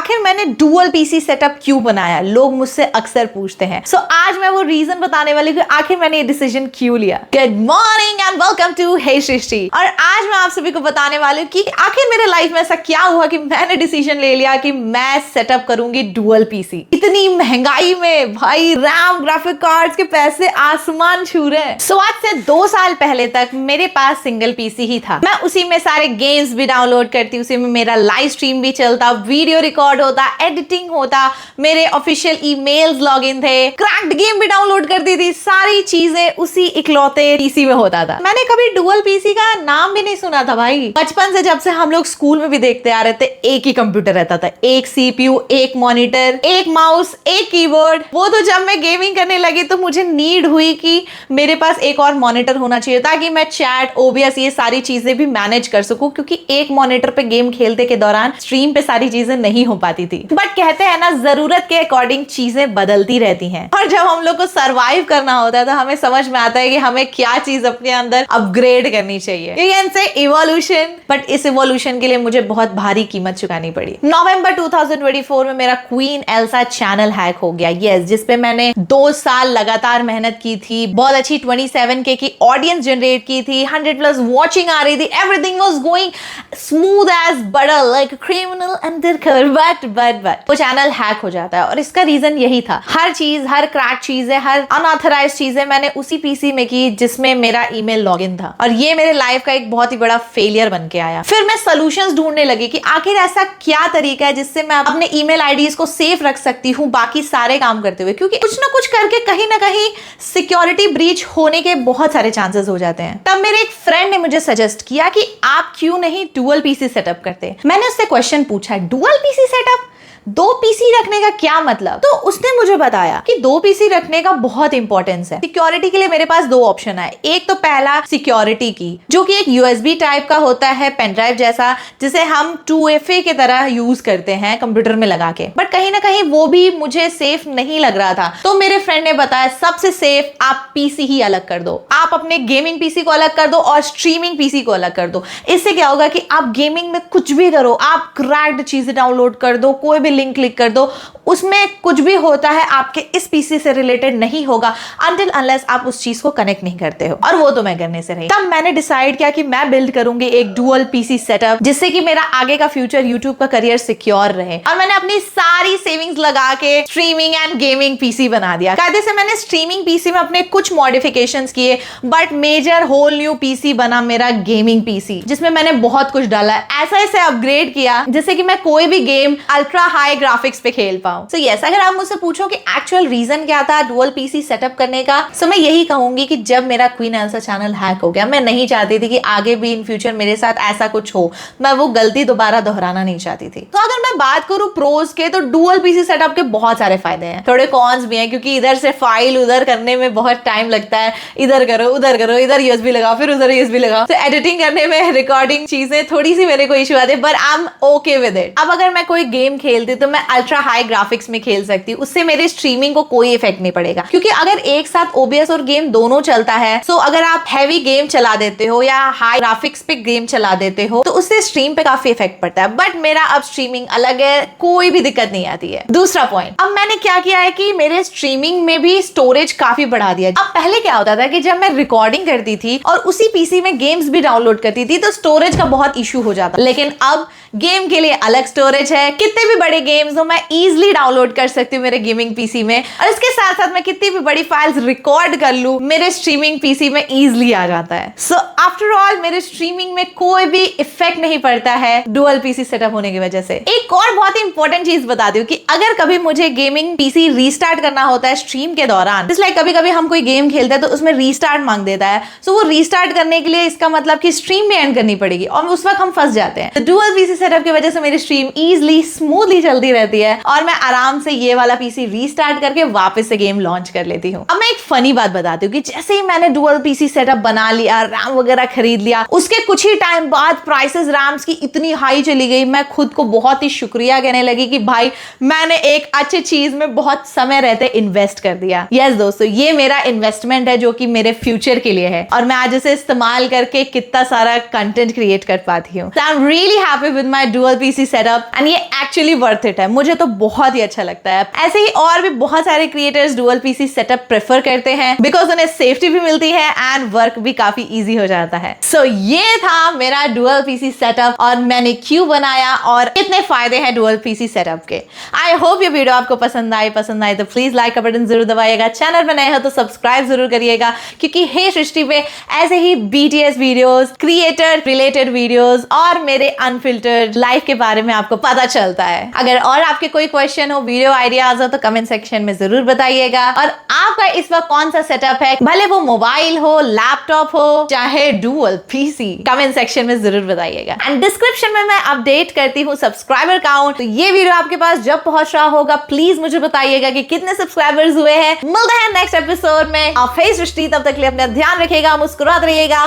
आखिर मैंने dual PC setup क्यों बनाया, लोग मुझसे अक्सर पूछते हैं। सो आज मैं वो रीजन बताने वाली हूँ आखिर मैंने ये डिसीजन क्यों लिया। Good morning and welcome to hey Srishti. और आज मैं आप सभी को बताने वाली हूँ कि आखिर मेरे लाइफ में ऐसा क्या हुआ कि मैंने डिसीजन ले लिया कि मैं सेटअप करूंगी डुअल पीसी। इतनी महंगाई में भाई रैम ग्राफिक कार्ड्स के पैसे आसमान छू रहे हैं। सो आज से 2 साल पहले तक मेरे पास सिंगल पीसी ही था। मैं उसी में सारे गेम्स भी डाउनलोड करती, उसी में मेरा लाइव स्ट्रीम भी चलता, वीडियो रिकॉर्ड होता, एडिटिंग होता, मेरे ऑफिशियल ईमेल्स लॉगिन थे, क्रैक्ड गेम भी डाउनलोड करती थी। सारी चीजें उसी इकलौते पीसी में होता था। मैंने कभी डुअल पीसी का नाम भी नहीं सुना था भाई। बचपन से जब से हम लोग स्कूल में भी देखते आ रहे थे, एक ही कंप्यूटर रहता था, एक सीपीयू, एक मॉनिटर, एक माउस, एक कीबोर्ड। वो तो जब मैं गेमिंग करने लगी तो मुझे नीड हुई कि मेरे पास एक और मॉनिटर होना चाहिए ताकि मैं चैट, ओबीएस, ये सारी चीजें भी मैनेज कर सकूं, क्योंकि एक मॉनिटर पे गेम खेलते के दौरान स्ट्रीम पे सारी चीजें नहीं हो पाती थी। बट कहते हैं ना, जरूरत के अकॉर्डिंग चीजें बदलती रहती हैं, और जब हम लोग को सरवाइव करना होता है तो हमें समझ में आता है कि हमें क्या चीज अपने अंदर अपग्रेड करनी चाहिए। You can say evolution. But इस इवोल्यूशन के लिए मुझे बहुत भारी कीमत चुकानी पड़ी। नवंबर 2024 में मेरा क्वीन एल्सा चैनल हैक हो गया। यस, जिसपे मैंने 2 साल लगातार मेहनत की थी, बहुत अच्छी 27K की ऑडियंस जनरेट की थी, 100+ वॉचिंग आ रही थी, everything was going smooth as butter like criminal undercover. But वो चैनल हैक हो जाता है, और इसका रीजन यही था। हर चीज, हर क्रैक चीजें, हर अनऑथराइज्ड चीजें मैंने उसी पीसी में की जिसमें मेरा ईमेल लॉगिन था, और ये मेरे लाइफ का एक बहुत ही बड़ा फेलियर बन के आया। फिर मैं सॉल्यूशंस ढूंढने लगी कि आखिर ऐसा क्या तरीका है जिससे मैं अपने ईमेल आईडीज को सेफ रख सकती हूँ बाकी सारे काम करते हुए, क्योंकि कुछ ना कुछ करके कहीं ना कहीं सिक्योरिटी ब्रीच होने के बहुत सारे चांसेस हो जाते हैं। तब मेरे एक फ्रेंड ने मुझे सजेस्ट किया कि आप क्यों नहीं डुअल पीसी सेटअप करते। मैंने उससे क्वेश्चन पूछा, डुअल पीसी सेटअप, 2 पीसी रखने का क्या मतलब? तो उसने मुझे बताया कि 2 पीसी रखने का बहुत इंपॉर्टेंस है। सिक्योरिटी के लिए मेरे पास 2 ऑप्शन है। एक तो पहला सिक्योरिटी की, जो कि एक यूएसबी टाइप का होता है, पेन ड्राइव जैसा, जिसे हम 2FA की तरह यूज करते हैं कंप्यूटर में लगा के। बट कहीं ना कहीं वो भी मुझे सेफ नहीं लग रहा था। तो मेरे फ्रेंड ने बताया सबसे सेफ आप पीसी ही अलग कर दो। आप अपने गेमिंग पीसी को अलग कर दो और स्ट्रीमिंग पीसी को अलग कर दो। इससे क्या होगा कि आप गेमिंग में कुछ भी करो, आप क्रैक्ड चीजें डाउनलोड कर दो, कोई भी लिंक क्लिक कर दो, उसमें कुछ भी होता है आपके इस पीसी से रिलेटेड नहीं होगा until unless आप उस चीज को कनेक्ट नहीं करते हो, और वो तो मैं करने से रही। तब मैंने डिसाइड किया कि मैं बिल्ड करूंगी एक डुअल पीसी सेटअप, जिससे कि मेरा आगे का फ्यूचर यूट्यूब का करियर सिक्योर रहे। और मैंने अपनी सारी सेविंग्स लगा के स्ट्रीमिंग एंड गेमिंग पीसी बना दिया। कायदे से मैंने स्ट्रीमिंग पीसी में अपने कुछ मॉडिफिकेशंस किए, but major whole new PC बना मेरा गेमिंग पीसी, जिसमें मैंने बहुत कुछ डाला, ऐसा ऐसे अपग्रेड किया जिससे कि मैं कोई भी गेम अल्ट्रा हाई ग्राफिक्स पे खेल पाऊं। सो यस, अगर आप मुझसे पूछो कि एक्चुअल रीजन क्या था डुअल पीसी सेटअप करने का, सो मैं यही कहूंगी कि जब मेरा क्वीन एल्सा चैनल हैक हो गया, मैं नहीं चाहती थी कि आगे भी इन फ्यूचर मेरे साथ ऐसा कुछ हो। मैं वो गलती दोबारा दोहराना नहीं चाहती थी। तो अगर मैं बात करूं प्रोज के, तो डुअल पीसी सेटअप के बहुत सारे फायदे हैं, थोड़े कॉन्स भी हैं, क्योंकि इधर से फाइल उधर करने में बहुत टाइम लगता है। इधर करो, उधर करो, इधर यूएसबी लगाओ, फिर उधर यूएसबी लगाओ। तो एडिटिंग करने में, रिकॉर्डिंग चीजें थोड़ी सी मेरे को इशू आते, but I am okay with it. अब अगर मैं कोई गेम खेलती तो मैं अल्ट्रा हाई ग्राफिक्स में खेल सकती हूँ, उससे मेरे स्ट्रीमिंग को कोई इफेक्ट नहीं पड़ेगा, क्योंकि अगर एक साथ ओबीएस और गेम दोनों चलता है, सो अगर आप हैवी गेम चला देते हो या हाई ग्राफिक्स पे गेम चला देते हो तो उससे स्ट्रीम पे काफी इफेक्ट पड़ता है। बट मेरा अब स्ट्रीमिंग अलग है, कोई भी दिक्कत नहीं आती है। दूसरा पॉइंट, अब मैंने क्या किया है कि मेरे स्ट्रीमिंग में भी स्टोरेज काफी बढ़ा दिया। अब पहले क्या होता था कि जब मैं रिकॉर्डिंग करती थी और उसी पीसी में गेम्स भी डाउनलोड करती थी तो स्टोरेज का बहुत इशू हो जाता, लेकिन अब गेम के लिए अलग स्टोरेज है। कितने भी बड़े गेम्स हो मैं इजीली डाउनलोड कर सकती हूँ मेरे गेमिंग पीसी में, और इसके साथ साथ मैं कितनी भी बड़ी फाइल्स रिकॉर्ड कर लूं मेरे स्ट्रीमिंग पीसी में इजीली आ जाता है। सो आफ्टर ऑल मेरे स्ट्रीमिंग में कोई भी इफेक्ट नहीं पड़ता है डुअल पीसी सेटअप होने की वजह से। एक और बहुत ही इंपॉर्टेंट चीज बता दूं कि अगर कभी मुझे गेमिंग पीसी रीस्टार्ट करना होता है स्ट्रीम के दौरान, जैसे कभी कभी हम कोई गेम खेलते हैं तो उसमें रीस्टार्ट मांग देता है, सो वो रीस्टार्ट करने के लिए इसका मतलब कि स्ट्रीम भी एंड करनी पड़ेगी, और उस वक्त हम फंस जाते हैं। डुअल पीसी सेटअप की वजह से मेरी स्ट्रीम इजीली स्मूथली चलती रहती है, और मैं आराम से ये वाला पीसी रीस्टार्ट करके वापस से गेम लॉन्च कर लेती हूँ। अब मैं एक फनी बात बताती हूँ कि जैसे ही मैंने डुअल पीसी सेटअप बना लिया, रैम वगैरह खरीद लिया, उसके कुछ ही टाइम बाद प्राइसेस रैम्स की इतनी हाई चली गई, मैं खुद को बहुत ही शुक्रिया कहने लगी कि भाई मैंने एक अच्छी चीज में बहुत समय रहते इन्वेस्ट कर दिया। यस दोस्तों, ये मेरा इन्वेस्टमेंट है जो कि मेरे फ्यूचर के लिए है, और मैं आज इसे इस्तेमाल करके कितना सारा कंटेंट क्रिएट कर पाती हूँ। I am really happy with my dual PC setup and ये एक्चुअली वर्थ इट है। मुझे तो बहुत ही अच्छा लगता है। ऐसे ही और भी बहुत सारे creators dual PC setup prefer करते हैं बिकॉज उन्हें सेफ्टी भी मिलती है एंड वर्क भी काफी इजी हो जाता है। सो ये था मेरा डुअल पीसी सेटअप और मैंने क्यों बनाया और कितने फायदे हैं डुअल पीसी सेटअप के। आई होप ये वीडियो आपको पसंद आए तो प्लीज लाइक का बटन जरूर दबाइएगा। चैनल पर नए हो तो सब्सक्राइब जरूर करिएगा क्योंकि हे सृष्टि पे ऐसे ही BTS videos, creator related videos और मेरे अनफिल्टर्ड लाइफ के बारे में आपको पता चलता है। अगर और आपके कोई क्वेश्चन हो, वीडियो आइडियाज हो तो कमेंट सेक्शन में जरूर बताइएगा। और आपका इस वक्त कौन सा सेटअप है, भले वो मोबाइल हो, लैपटॉप हो, चाहे डुअल पीसी, कमेंट सेक्शन में जरूर बताइएगा। एंड डिस्क्रिप्शन में मैं अपडेट करती हूँ सब्सक्राइबर काउंट। तो ये वीडियो आपके पास जब पहुंच रहा होगा प्लीज मुझे बताइएगा कि कितने सब्सक्राइबर्स हुए हैं। मिलते हैं नेक्स्ट एपिसोड में। आप हे सृष्टि, तब तक के लिए अपना ध्यान रखिएगा, मुस्कुराते रहिएगा।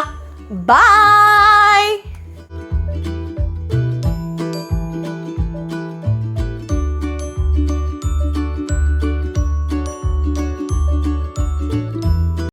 बाय।